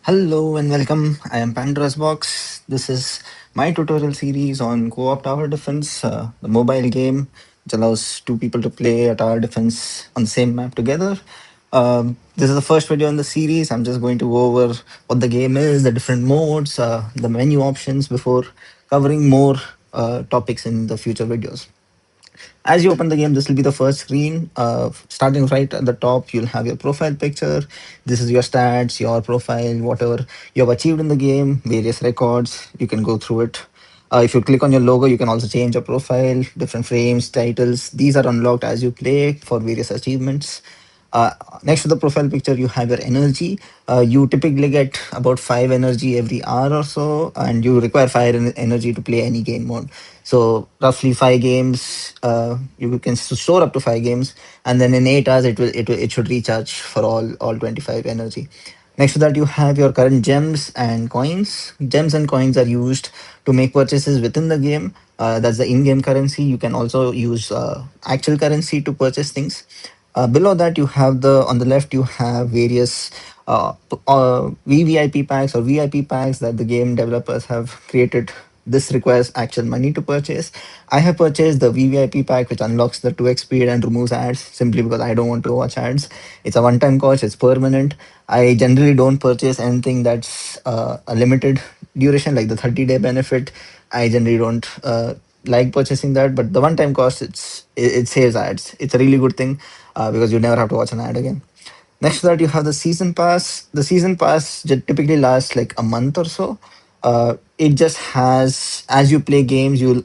Hello and welcome. I am Pandora's Box. This is my tutorial series on Co-op Tower Defense, the mobile game which allows two people to play a tower defense on the same map together. This is the first video in the series. I'm just going to go over what the game is, the different modes, the menu options before covering more topics in the future videos. As you open the game, this will be the first screen. Starting right at the top, you'll have your profile picture. This is your stats, your profile, whatever you have achieved in the game, various records. You can go through it. If you click on your logo, you can also change your profile, different frames, titles. These are unlocked as you play for various achievements. Uh, Next to the profile picture, you have your energy. You typically get about 5 energy every hour or so, and you require energy to play any game mode. So roughly 5 games. You can store up to 5 games, and then in 8 hours, it should recharge for all 25 energy. Next to that, you have your current gems and coins. Gems and coins are used to make purchases within the game. That's the in-game currency. You can also use actual currency to purchase things. Below that, you have the on the left you have various VVIP packs or VIP packs that the game developers have created. This requires actual money to purchase. I have purchased the VVIP pack, which unlocks the 2x speed and removes ads simply because I don't want to watch ads. It's a one-time cost. It's permanent. I generally don't purchase anything that's a limited duration, like the 30-day benefit. I generally don't like purchasing that, but the one-time cost, it saves ads. It's a really good thing because you never have to watch an ad again. Next to that, you have the season pass. The season pass typically lasts like a month or so. It just has, as you play games, you'll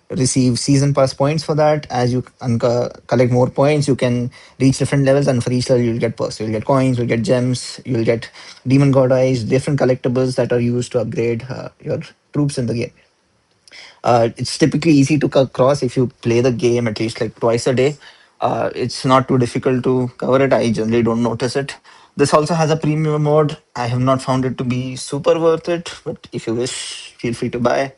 receive season pass points for that. As you collect more points, you can reach different levels, and for each level, you'll get perks. You'll get coins, you'll get gems, you'll get demon god eyes, different collectibles that are used to upgrade your troops in the game. It's typically easy to cross if you play the game at least like twice a day. It's not too difficult to cover it. I generally don't notice it. This also has a premium mode. I have not found it to be super worth it, but if you wish, feel free to buy.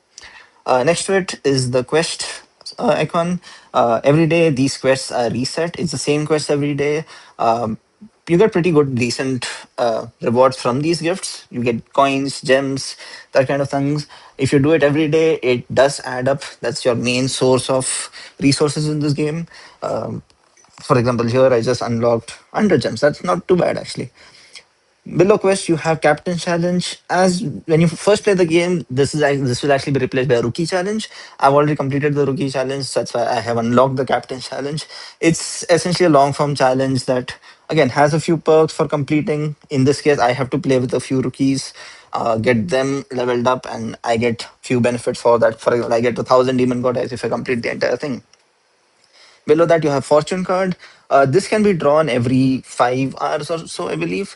Next to it is the quest icon. Every day, these quests are reset. It's the same quest every day. You get pretty good, decent rewards from these gifts. You get coins, gems, that kind of things. If you do it every day, it does add up. That's your main source of resources in this game. For example, here I just unlocked 100 gems. That's not too bad, actually. Below quest, you have Captain Challenge. As when you first play the game, this will actually be replaced by a Rookie Challenge. I've already completed the Rookie Challenge, so that's why I have unlocked the Captain Challenge. It's essentially a long form challenge that again has a few perks for completing. In this case, I have to play with a few rookies, get them leveled up, and I get few benefits for that. For example, I get 1,000 demon god eyes if I complete the entire thing. Below that, you have fortune card. This can be drawn every 5 hours or so, I believe.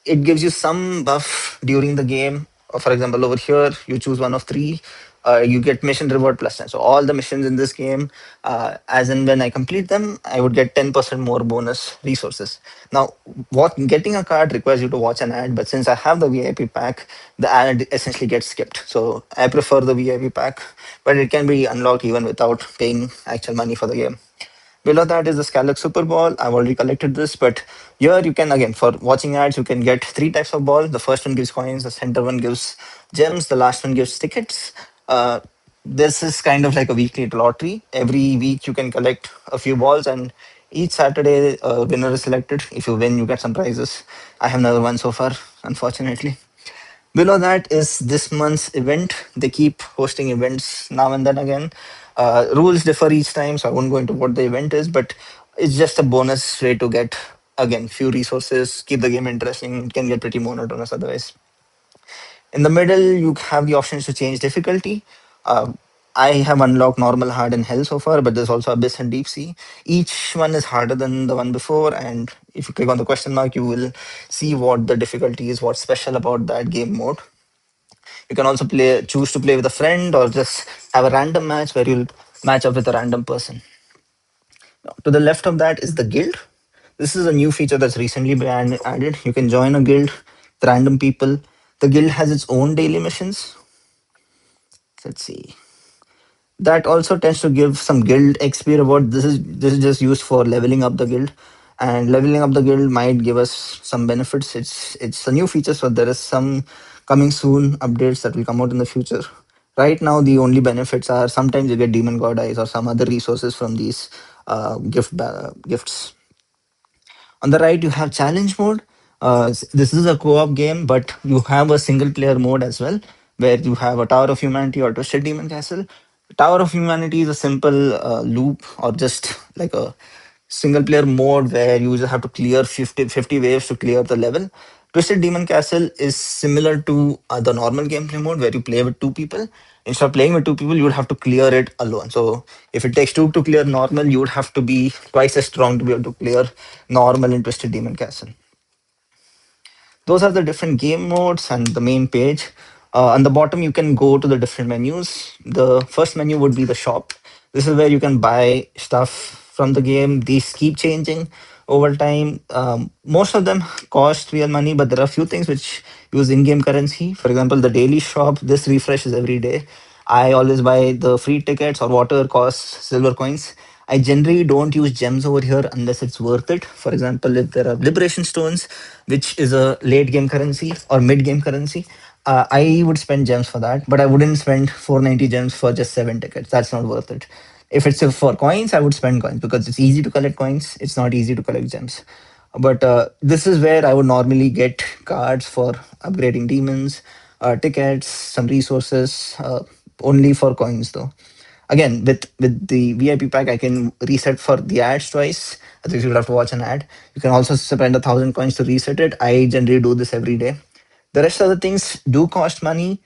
It gives you some buff during the game. For example, over here, you choose one of three. You get mission reward plus 10. So all the missions in this game, as and when I complete them, I would get 10% more bonus resources. Now, what getting a card requires you to watch an ad, but since I have the VIP pack, the ad essentially gets skipped. So I prefer the VIP pack, but it can be unlocked even without paying actual money for the game. Below that is the Scarlet Super Ball. I've already collected this, but here you can, again, for watching ads, you can get three types of balls. The first one gives coins, the center one gives gems, the last one gives tickets. Uh, this is kind of like a weekly lottery. Every week you can collect a few balls, and each Saturday a winner is selected. If you win, you get some prizes. I have never won so far, unfortunately. Below that is this month's event. They keep hosting events now and then again. Rules differ each time, so I won't go into what the event is, but it's just a bonus way to get, again, few resources, keep the game interesting. It can get pretty monotonous otherwise. In the middle, you have the options to change difficulty. Uh, I have unlocked normal, hard, and hell so far, but there's also abyss and deep sea. Each one is harder than the one before, and if you click on the question mark, you will see what the difficulty is, what's special about that game mode. You can also choose to play with a friend or just have a random match where you'll match up with a random person. Now, to the left of that is the guild. This is a new feature that's recently been added. You can join a guild with random people. The guild has its own daily missions. Let's see. That also tends to give some guild XP reward. This is just used for leveling up the guild. and leveling up the guild might give us some benefits. It's a new feature, so there is some coming soon updates that will come out in the future. Right now, the only benefits are sometimes you get demon god eyes or some other resources from these gifts. On the right, you have challenge mode. This is a co-op game, but you have a single player mode as well, where you have a Tower of Humanity or Twisted Demon Castle. Tower of Humanity is a simple loop or just like a single player mode where you just have to clear 50 waves to clear the level. Twisted Demon Castle is similar to the normal gameplay mode where you play with two people. Instead of playing with two people, you would have to clear it alone. So if it takes two to clear normal, you would have to be twice as strong to be able to clear normal in Twisted Demon Castle. Those are the different game modes and the main page. On the bottom, you can go to the different menus. The first menu would be the shop. This is where you can buy stuff from the game. These keep changing over time. Most of them cost real money, but there are a few things which use in-game currency. For example, the daily shop, this refreshes every day. I always buy the free tickets or whatever costs silver coins. I generally don't use gems over here unless it's worth it. For example, if there are liberation stones, which is a late game currency or mid game currency, I would spend gems for that, but I wouldn't spend 490 gems for just seven tickets. That's not worth it. If it's for coins, I would spend coins because it's easy to collect coins. It's not easy to collect gems. But this is where I would normally get cards for upgrading demons, tickets, some resources, only for coins though. Again, with the VIP pack, I can reset for the ads twice. I think you would have to watch an ad. You can also spend 1,000 coins to reset it. I generally do this every day. The rest of the things do cost money.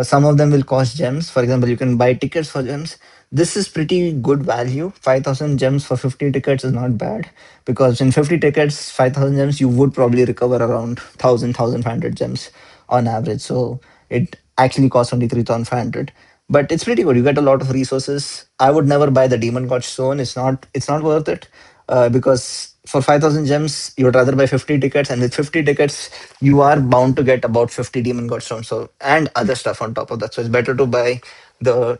Some of them will cost gems. For example, you can buy tickets for gems. This is pretty good value. 5,000 gems for 50 tickets is not bad because in 50 tickets, 5,000 gems, you would probably recover around 1,500 gems on average. So it actually costs only 3,500, but it's pretty good. You get a lot of resources. I would never buy the Demon God Stone. It's not worth it because for 5,000 gems, you would rather buy 50 tickets, and with 50 tickets, you are bound to get about 50 Demon God Stones. So and other stuff on top of that. So it's better to buy the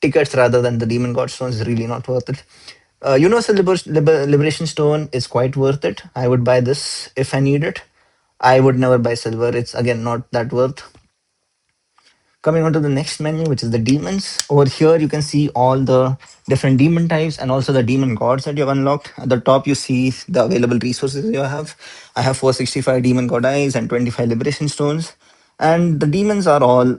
tickets rather than the Demon God Stone. Is really not worth it. Universal Liberation Stone is quite worth it. I would buy this if I need it. I would never buy silver. It's again not that worth. Coming on to the next menu, which is the demons. Over here, you can see all the different demon types and also the demon gods that you have unlocked. At the top, you see the available resources you have. I have 465 demon god eyes and 25 liberation stones. And the demons are all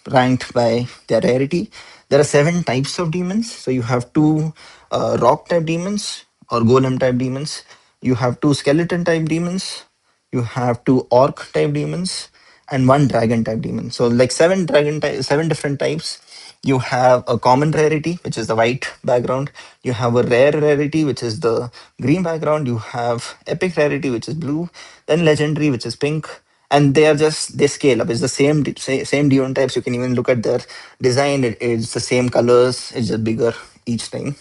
ranked by their rarity. There are 7 types of demons. So you have two rock type demons or golem type demons. You have two skeleton type demons. You have two orc type demons and one dragon type demon. So like 7 different types. You have a common rarity, which is the white background. You have a rare rarity, which is the green background. You have epic rarity, which is blue. Then legendary, which is pink. And they scale up. It's the same demon types. You can even look at their design. It's the same colors. It's just bigger each time.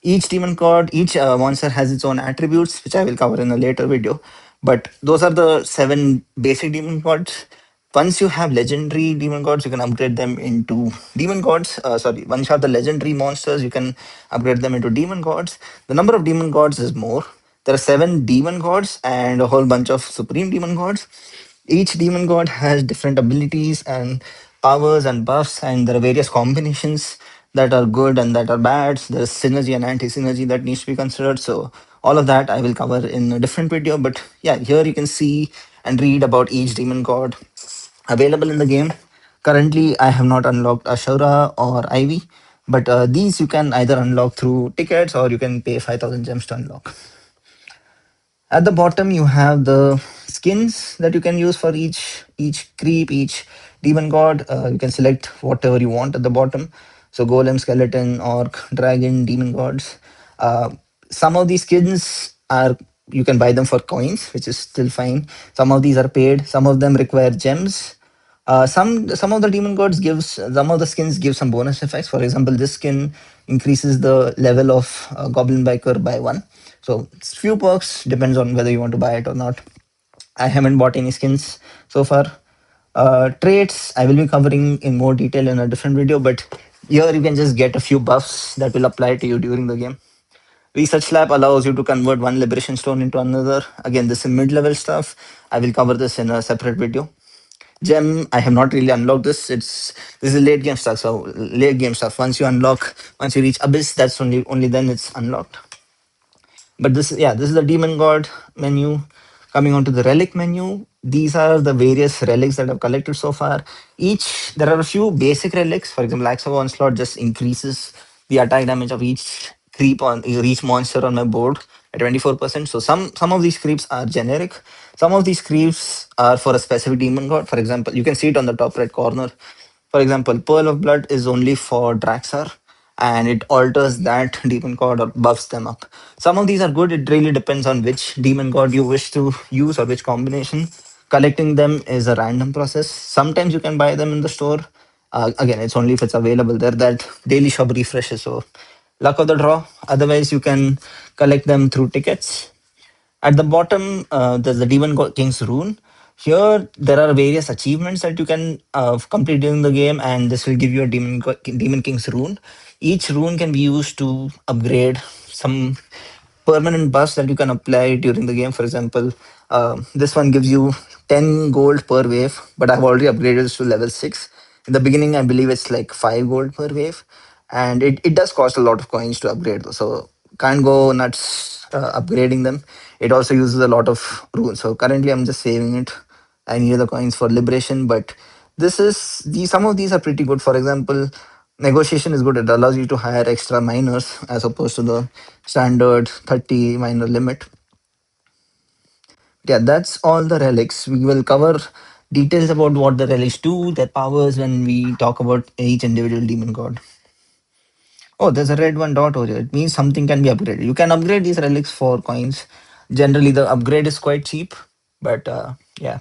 Each monster has its own attributes, which I will cover in a later video. But those are the 7 basic demon gods. Once you have legendary demon gods, you can upgrade them into demon gods. Sorry, once you have the legendary monsters, you can upgrade them into demon gods. The number of demon gods is more. There are 7 demon gods and a whole bunch of supreme demon gods. Each demon god has different abilities and powers and buffs, and there are various combinations that are good and that are bad. There's synergy and anti-synergy that needs to be considered. So all of that I will cover in a different video. But yeah, here you can see and read about each demon god available in the game. Currently, I have not unlocked Ashura or Ivy, but these you can either unlock through tickets or you can pay 5,000 gems to unlock. At the bottom, you have the skins that you can use for each creep, each demon god. You can select whatever you want at the bottom. So golem, skeleton, orc, dragon, demon gods. Uh, some of these skins are you can buy them for coins, which is still fine. Some of these are paid. Some of them require gems. Some of the demon gods gives some of the skins give some bonus effects. For example, this skin increases the level of goblin biker by 1. So few perks depends on whether you want to buy it or not. I haven't bought any skins so far. Traits I will be covering in more detail in a different video, but here you can just get a few buffs that will apply to you during the game. Research Lab allows you to convert one liberation stone into another. Again, this is mid-level stuff. I will cover this in a separate video. Gem, I have not really unlocked this. This is late game stuff. So late game stuff. Once you reach Abyss, that's only then it's unlocked. But this is the Demon God menu. Coming on to the relic menu, these are the various relics that I've collected so far. There are a few basic relics. For example, Axe of Onslaught just increases the attack damage of each creep on each monster on my board at 24%. So some of these creeps are generic. Some of these creeps are for a specific demon god. For example, you can see it on the top right corner. For example, Pearl of Blood is only for Draxar and it alters that demon god or buffs them up. Some of these are good. It really depends on which demon god you wish to use or which combination. Collecting them is a random process. Sometimes you can buy them in the store. Again, it's only if it's available there. That daily shop refreshes. So, luck of the draw. Otherwise, you can collect them through tickets. At the bottom, there's the King's rune. Here, there are various achievements that you can complete during the game, and this will give you a Demon King's rune. Each rune can be used to upgrade some permanent buffs that you can apply during the game. For example, this one gives you 10 gold per wave, but I've already upgraded this to level 6. In the beginning, I believe it's like 5 gold per wave, and it does cost a lot of coins to upgrade, though, so can't go nuts upgrading them. It also uses a lot of runes. So currently, I'm just saving it. I need the coins for liberation, but some of these are pretty good. For example, negotiation is good. It allows you to hire extra miners as opposed to the standard 30 miner limit. Yeah, that's all the relics. We will cover details about what the relics do, their powers, when we talk about each individual demon god. Oh, there's a red one dot over here. It means something can be upgraded. You can upgrade these relics for coins. Generally, the upgrade is quite cheap, but yeah.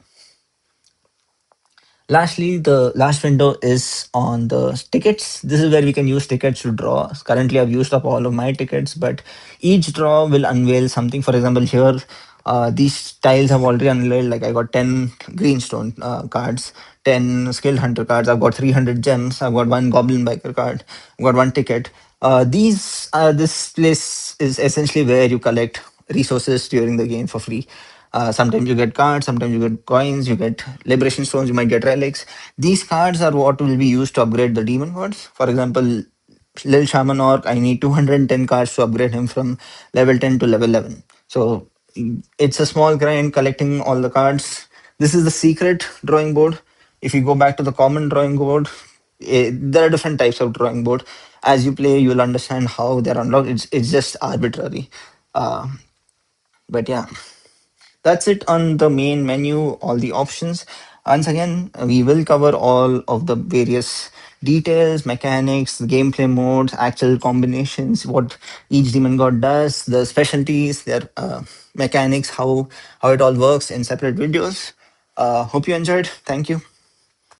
Lastly, the last window is on the tickets. This is where we can use tickets to draw. Currently, I've used up all of my tickets, but each draw will unveil something. For example, here, these tiles have already unveiled. Like I got 10 greenstone cards, 10 skilled hunter cards. I've got 300 gems. I've got one goblin biker card. I've got one ticket. This place is essentially where you collect resources during the game for free. Sometimes you get cards, sometimes you get coins, you get liberation stones, you might get relics. These cards are what will be used to upgrade the demon gods. For example, Lil Shaman Orc, I need 210 cards to upgrade him from level 10 to level 11. So it's a small grind collecting all the cards. This is the secret drawing board. If you go back to the common drawing board, there are different types of drawing board. As you play, you will understand how they're unlocked. It's just arbitrary. Uh, but yeah, that's it on the main menu, all the options. Once again, we will cover all of the various details, mechanics, gameplay modes, actual combinations, what each demon god does, the specialties, their mechanics, how it all works in separate videos. Hope you enjoyed. Thank you.